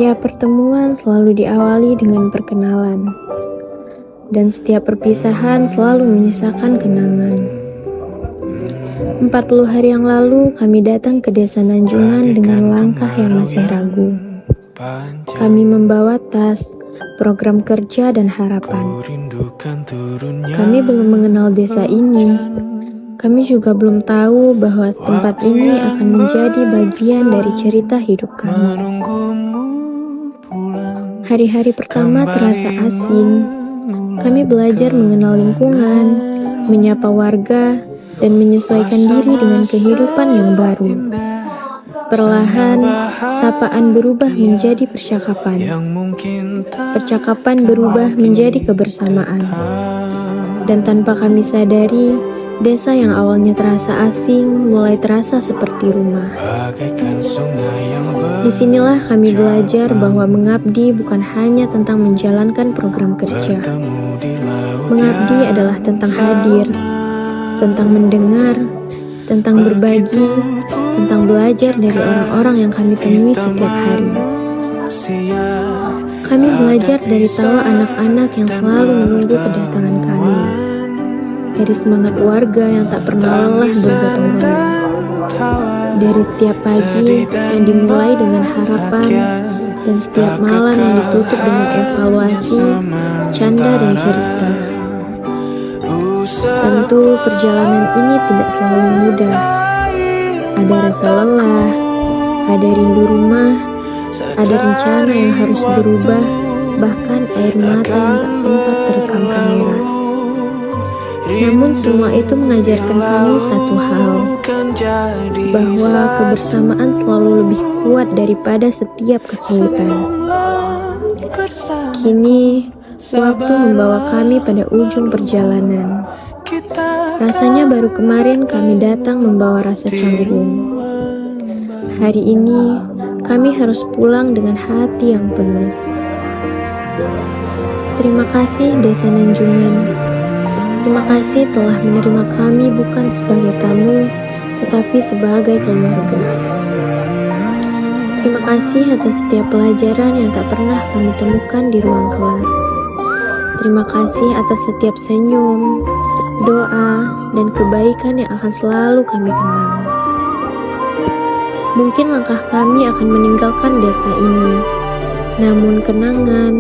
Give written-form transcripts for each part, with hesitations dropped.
Ya, pertemuan selalu diawali dengan perkenalan, dan setiap perpisahan selalu menyisakan kenangan. 40 hari yang lalu, kami datang ke desa Nanjungan dengan langkah yang masih ragu. Kami membawa tas, program kerja, dan harapan. Kami belum mengenal desa ini. Kami juga belum tahu bahwa tempat ini akan menjadi bagian dari cerita hidup kami. Hari-hari pertama terasa asing. Kami belajar mengenal lingkungan, menyapa warga, dan menyesuaikan diri dengan kehidupan yang baru. Perlahan, sapaan berubah menjadi percakapan. Percakapan berubah menjadi kebersamaan. Dan tanpa kami sadari, desa yang awalnya terasa asing mulai terasa seperti rumah. Disinilah kami belajar bahwa mengabdi bukan hanya tentang menjalankan program kerja. Mengabdi adalah tentang hadir, tentang mendengar, tentang berbagi, tentang belajar dari orang-orang yang kami temui setiap hari. Kami belajar dari tawa anak-anak yang selalu menunggu kedatangan kami, dari semangat warga yang tak pernah lelah bergotong royong, dari setiap pagi yang dimulai dengan harapan, dan setiap malam yang ditutup dengan evaluasi, canda, dan cerita. Tentu perjalanan ini tidak selalu mudah. Ada rasa lelah, ada rindu rumah, ada rencana yang harus berubah, bahkan air mata yang tak sempat terekam kamera. Namun semua itu mengajarkan kami satu hal, bahwa kebersamaan selalu lebih kuat daripada setiap kesulitan. Kini, waktu membawa kami pada ujung perjalanan. Rasanya baru kemarin kami datang membawa rasa canggung. Hari ini, kami harus pulang dengan hati yang penuh. Terima kasih Desa Nanjungan. Terima kasih telah menerima kami bukan sebagai tamu, tetapi sebagai keluarga. Terima kasih atas setiap pelajaran yang tak pernah kami temukan di ruang kelas. Terima kasih atas setiap senyum, doa, dan kebaikan yang akan selalu kami kenang. Mungkin langkah kami akan meninggalkan desa ini, namun kenangan,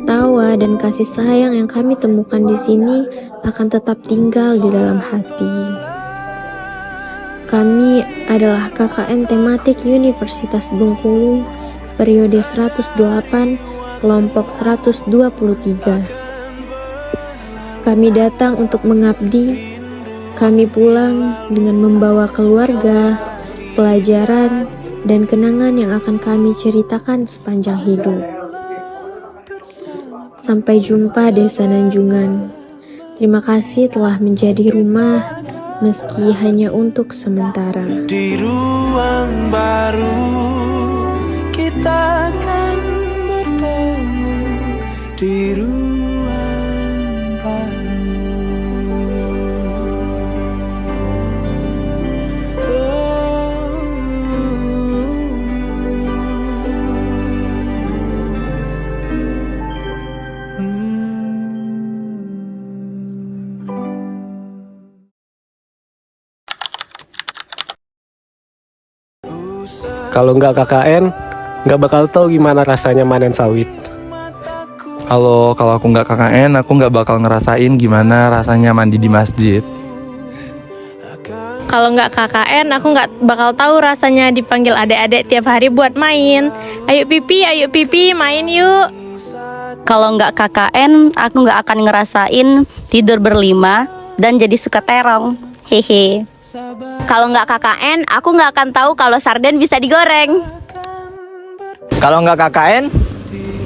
tawa, dan kasih sayang yang kami temukan di sini akan tetap tinggal di dalam hati. Kami adalah KKN tematik Universitas Bengkulu, periode 108, kelompok 123. Kami datang untuk mengabdi, kami pulang dengan membawa keluarga, pelajaran, dan kenangan yang akan kami ceritakan sepanjang hidup. Sampai jumpa Desa Nanjungan. Terima kasih telah menjadi rumah, meski hanya untuk sementara. Di ruang baru kita akan bertemu di ruang baru. Kalau nggak KKN, nggak bakal tahu gimana rasanya manen sawit. Kalau aku nggak KKN, aku nggak bakal ngerasain gimana rasanya mandi di masjid. Kalau nggak KKN, aku nggak bakal tahu rasanya dipanggil adik-adik tiap hari buat main. Ayo pipi, main yuk. Kalau nggak KKN, aku nggak akan ngerasain tidur berlima dan jadi suka terong. Hehe. Kalau nggak KKN, aku nggak akan tahu kalau sarden bisa digoreng. Kalau nggak KKN,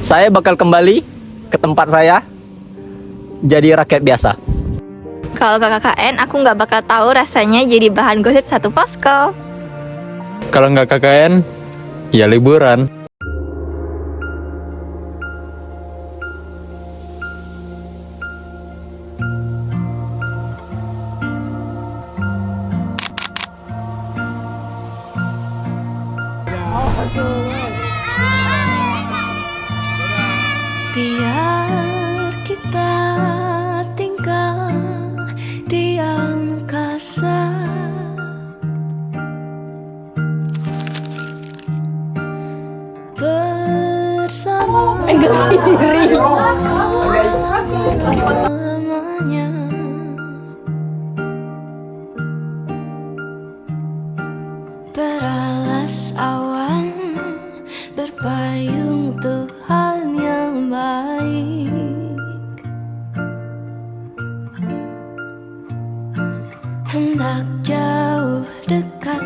saya bakal kembali ke tempat saya jadi rakyat biasa. Kalau nggak KKN, aku nggak bakal tahu rasanya jadi bahan gosip satu posko. Kalau nggak KKN, ya liburan. hendak jauh dekat,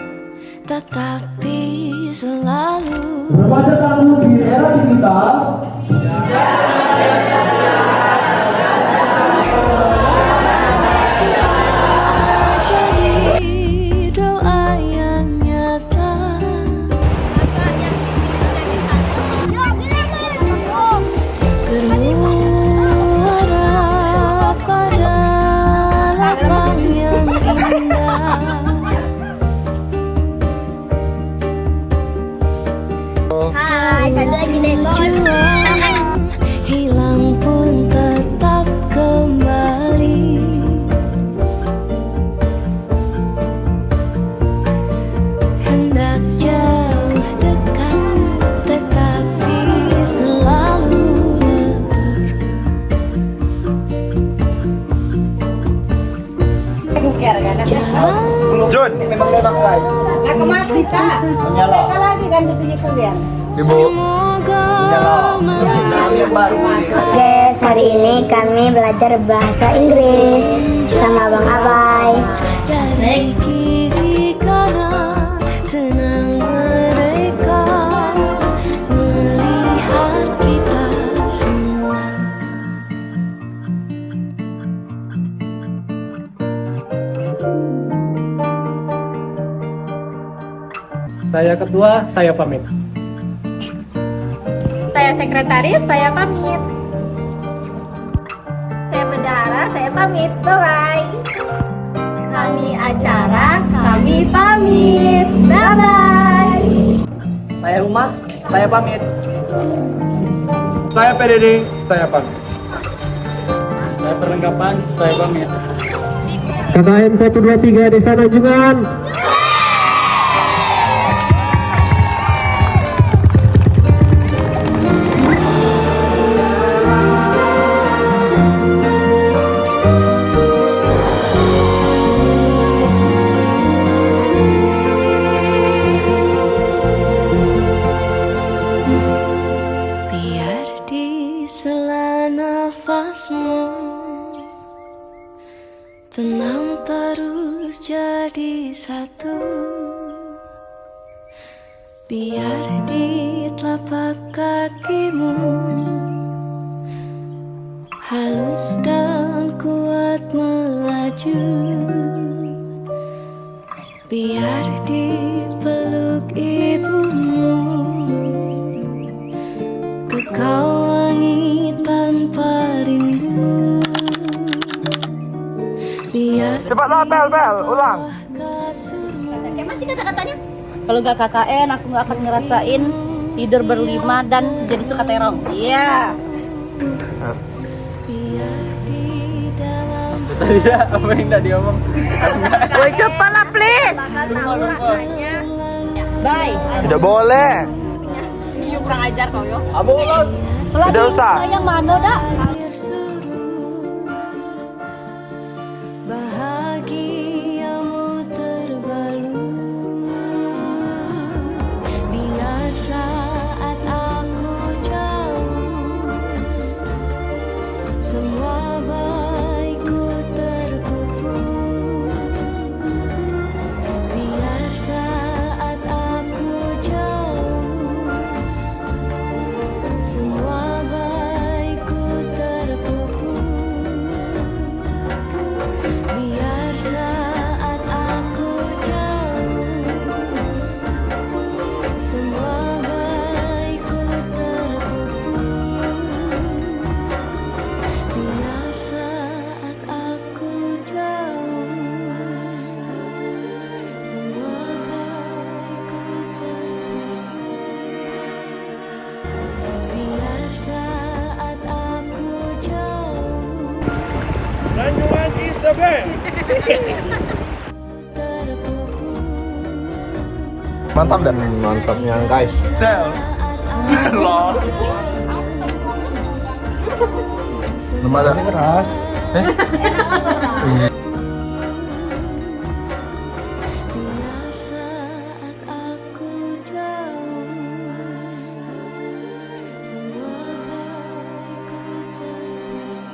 tetapi selalu Berbaca tamu di era digital. jadi doa yang nyata. Bermuara pada lapang yang indah. Hai, tadi lagi nembok. Hilang pun tetap kembali. Hendak jauh dekat, tetapi selalu Jun, memang guys. Aku mati tak. Mereka lagi kan tujuh kuliah. Ibu. Guys, hari ini kami belajar bahasa Inggris sama Bang Abai. dari kiri kanan, senang mereka melihat kita senang. Saya ketua, saya pamit. Saya sekretaris, saya pamit. Saya bendahara, saya pamit. Bye. Kami acara, kami pamit. Bye-bye. Saya Humas, saya pamit. Saya PDD, saya pamit. Saya perlengkapan, saya pamit. KKN 123 Desa Tanjungan. Biar di sela nafasmu tenang terus jadi satu. Biar di telapak kakimu halus dan kuat melaju. Biar di peluk ibumu kekau wangi tanpa rindu. Biar Cepatlah bel, ulang. Kayak masih kata-katanya. Kalau nggak KKN, aku nggak akan ngerasain tidur berlima dan jadi suka terong. Iya. biar di dalam Tadi ya, apa yang tadi omong? Woi cepatlah please. Bye. Tidak boleh. Iya kurang ajar kau yo. Tidak usah. Yang mana dak? air suruh bahagiamu terbalur. Biar saat aku jauh semua baikku terkubur. Biar saat aku jauh semua baikku terkubur. Biar saat aku jauh semua baikku terkubur. Biar saat aku jauh semua baikku terkubur. Biar saat aku jauh Tanjungan is the best. terkubur. Mantap dah. Mantapnya guys. Sel. Lol. Belum ada. Keras. Biar saat aku jauh semua baikku terkubur.